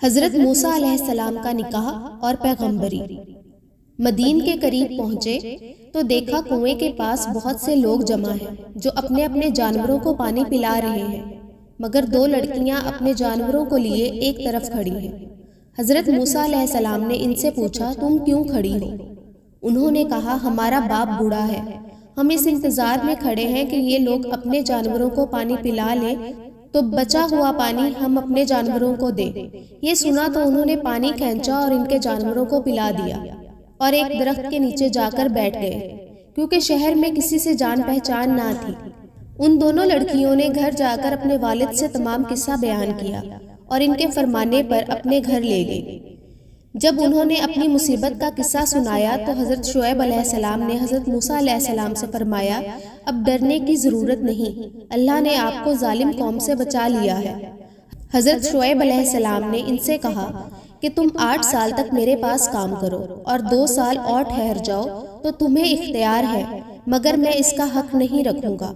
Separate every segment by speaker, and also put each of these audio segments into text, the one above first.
Speaker 1: حضرت موسیٰ علیہ السلام کا نکاح اور پیغمبری۔ مدین کے قریب پہنچے تو دیکھا کنویں کے پاس بہت سے لوگ جمع ہیں جو اپنے اپنے جانوروں کو پانی پلا رہے ہیں، مگر دو لڑکیاں اپنے جانوروں کو لیے ایک طرف کھڑی ہیں۔ حضرت موسیٰ علیہ السلام نے ان سے پوچھا، تم کیوں کھڑی ہو؟ انہوں نے کہا، ہمارا باپ بوڑھا ہے، ہم اس انتظار میں کھڑے ہیں کہ یہ لوگ اپنے جانوروں کو پانی پلا لیں تو بچا ہوا پانی ہم اپنے جانوروں کو دیں۔ یہ سنا تو انہوں نے پانی کھینچا اور ان کے جانوروں کو پلا دیا اور ایک درخت کے نیچے جا کر بیٹھ گئے، کیونکہ شہر میں کسی سے جان پہچان نہ تھی۔ ان دونوں لڑکیوں نے گھر جا کر اپنے والد سے تمام قصہ بیان کیا اور ان کے فرمانے پر اپنے گھر لے گئے۔ جب انہوں نے اپنی مصیبت کا قصہ سنایا تو حضرت شعیب علیہ السلام نے حضرت موسیٰ علیہ السلام سے فرمایا، اب ڈرنے کی ضرورت نہیں، اللہ نے آپ کو ظالم قوم سے بچا لیا ہے۔ حضرت شعیب علیہ السلام نے ان سے کہا کہ تم 8 سال تک میرے پاس کام کرو اور 2 سال اور ٹھہر جاؤ تو تمہیں اختیار ہے، مگر میں اس کا حق نہیں رکھوں گا۔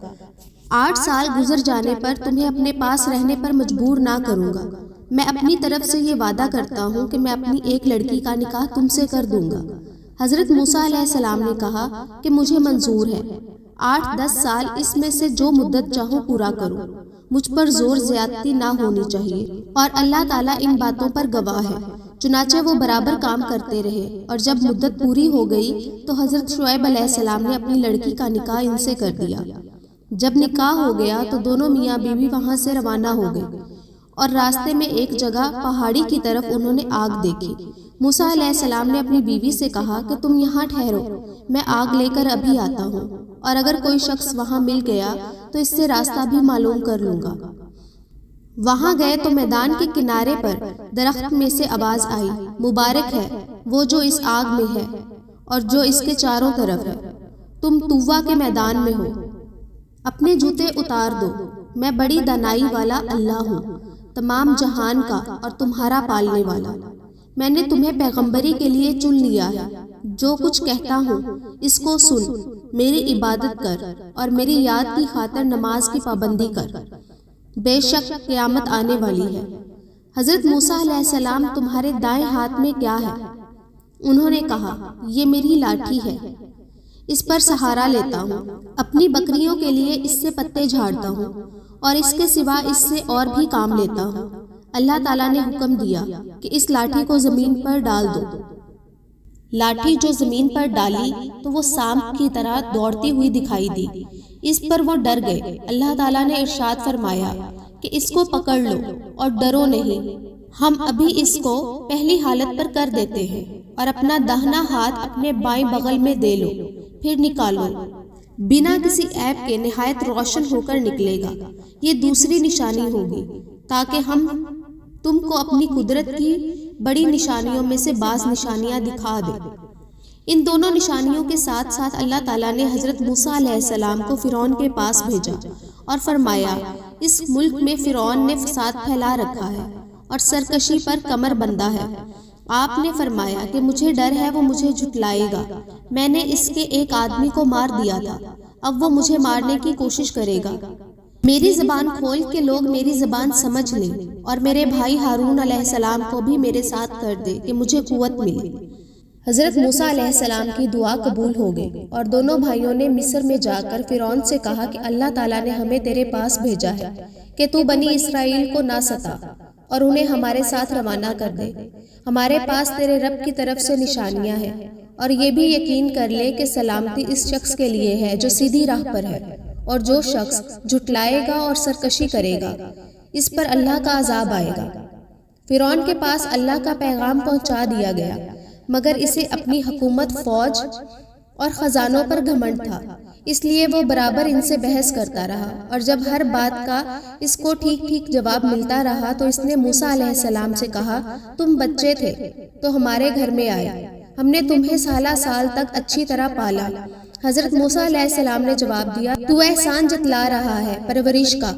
Speaker 1: 8 سال گزر جانے پر تمہیں اپنے پاس رہنے پر مجبور نہ کروں گا۔ میں اپنی طرف سے یہ وعدہ کرتا ہوں کہ میں اپنی ایک لڑکی کا نکاح تم سے کر دوں گا۔ حضرت موسیٰ علیہ السلام نے کہا کہ مجھے منظور ہے، 8-10 سال اس میں سے جو مدت چاہوں پورا کروں، مجھ پر زور زیادتی نہ ہونی چاہیے، اور اللہ تعالیٰ ان باتوں پر گواہ ہے۔ چنانچہ وہ برابر کام کرتے رہے، اور جب مدت پوری ہو گئی تو حضرت شعیب علیہ السلام نے اپنی لڑکی کا نکاح ان سے کر دیا۔ جب نکاح ہو گیا تو دونوں میاں بیوی وہاں سے روانہ ہو گئے، اور راستے میں ایک جگہ پہاڑی کی طرف انہوں نے آگ دیکھی۔ موسیٰ علیہ السلام نے اپنی بیوی سے کہا کہ تم یہاں ٹھہرو، میں آگ لے کر ابھی آتا ہوں، اور اگر کوئی شخص وہاں مل گیا تو اس سے راستہ بھی معلوم کر لوں گا۔ وہاں گئے تو میدان کے کنارے پر درخت میں سے آواز آئی، مبارک ہے وہ جو اس آگ میں ہے اور جو اس کے چاروں طرف ہے، تم طوّا کے میدان میں ہو، اپنے جوتے اتار دو، میں بڑی دانائی والا اللہ ہوں، تمام جہان کا اور تمہارا پالنے والا۔ میں نے تمہیں پیغمبری کے لیے چن لیا ہے، جو کچھ کہتا ہوں اس کو سن، میری عبادت کر اور میری یاد کی خاطر نماز کی پابندی کر، بے شک قیامت آنے والی ہے۔ حضرت موسیٰ علیہ السلام، تمہارے دائیں ہاتھ میں کیا ہے؟ انہوں نے کہا، یہ میری لاٹھی ہے، اس پر سہارا لیتا ہوں، اپنی بکریوں کے لیے اس سے پتے جھاڑتا ہوں، اور اس کے سوا اس سے اور بھی کام لیتا ہوں۔ اللہ تعالیٰ نے حکم دیا کہ اس لاٹھی کو زمین پر ڈال دو۔ لاٹھی جو زمین پر ڈالی تو وہ سانپ کی طرح دوڑتی ہوئی دکھائی دی، اس پر وہ ڈر گئے۔ اللہ تعالیٰ نے ارشاد فرمایا کہ اس کو پکڑ لو اور ڈرو نہیں، ہم ابھی اس کو پہلی حالت پر کر دیتے ہیں، اور اپنا داہنا ہاتھ اپنے بائیں بغل میں دے لو، پھر نکالو، بنا کسی عیب کے نہایت روشن ہو کر نکلے گا۔ یہ دوسری نشانی ہوگی تاکہ ہم تم کو اپنی قدرت کی بڑی نشانیوں میں سے بعض نشانیاں دکھا دیں۔ ان دونوں نشانیوں کے ساتھ ساتھ اللہ تعالیٰ نے حضرت موسیٰ علیہ السلام کو فرعون کے پاس بھیجا اور فرمایا، اس ملک میں فرعون نے فساد پھیلا رکھا ہے اور سرکشی پر کمر بندھا ہے۔ آپ نے فرمایا کہ مجھے ڈر ہے وہ مجھے جھٹلائے گا، میں نے اس کے ایک آدمی کو مار دیا تھا، اب وہ مجھے مارنے کی کوشش کرے گا۔ میری زبان کھول کے لوگ میری زبان سمجھ لیں، اور میرے بھائی ہارون علیہ السلام کو بھی میرے ساتھ کر دے کہ مجھے قوت ملے۔ حضرت موسیٰ علیہ السلام کی دعا قبول ہو گئی، اور دونوں بھائیوں نے مصر میں جا کر فرعون سے کہا کہ اللہ تعالیٰ نے ہمیں تیرے پاس بھیجا ہے کہ تو بنی اسرائیل کو نہ ستا اور انہیں ہمارے ساتھ روانہ کر دے۔ ہمارے پاس تیرے رب کی طرف سے نشانیاں ہیں، اور یہ بھی یقین کر لے کہ سلامتی اس شخص کے لیے ہے جو سیدھی راہ پر ہے، اور جو شخص جھٹلائے گا اور سرکشی کرے گا اس پر اللہ کا عذاب آئے گا۔ فرعون کے پاس اللہ کا پیغام پہنچا دیا گیا، مگر اسے اپنی حکومت، فوج اور خزانوں پر گھمنڈ تھا، اس لیے وہ برابر ان سے بحث کرتا رہا، اور جب ہر بات کا اس کو ٹھیک ٹھیک جواب ملتا رہا تو اس نے موسیٰ علیہ السلام سے کہا، تم بچے تھے تو ہمارے گھر میں آئے، ہم نے تمہیں سالہ سال تک اچھی طرح پالا۔ حضرت موسیٰ علیہ السلام نے جواب دیا، تو احسان جتلا رہا ہے پرورش کا،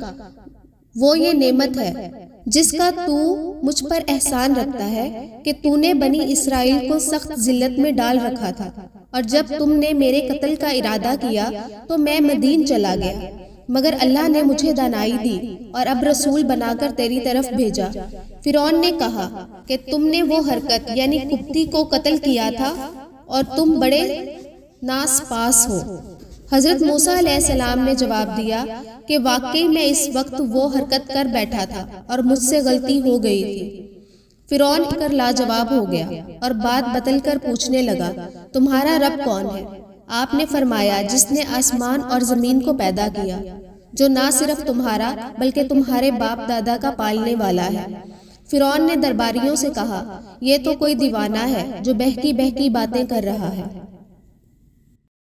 Speaker 1: وہ یہ نعمت ہے جس کا تو مجھ پر احسان رکھتا ہے کہ تو نے بنی اسرائیل کو سخت ذلت میں ڈال رکھا تھا، اور جب تم نے میرے قتل کا ارادہ کیا تو میں مدین چلا گیا، مگر اللہ نے مجھے دانائی دی اور اب رسول بنا کر تیری طرف بھیجا۔ فرعون نے کہا کہ تم نے وہ حرکت یعنی قبطی کو قتل کیا تھا اور تم بڑے ناس پاس ہو۔ حضرت موسیٰ علیہ السلام نے جواب دیا کہ واقعی میں اس وقت وہ حرکت کر بیٹھا تھا اور مجھ سے غلطی ہو گئی تھی۔ فرعون کر لاجواب ہو گیا اور بات بدل کر پوچھنے لگا، تمہارا رب کون ہے؟ آپ نے فرمایا، جس نے آسمان اور زمین کو پیدا کیا، جو نہ صرف تمہارا بلکہ تمہارے باپ دادا کا پالنے والا ہے۔ فرعون نے درباریوں سے کہا، یہ تو کوئی دیوانہ ہے جو بہکی بہکی باتیں کر رہا ہے۔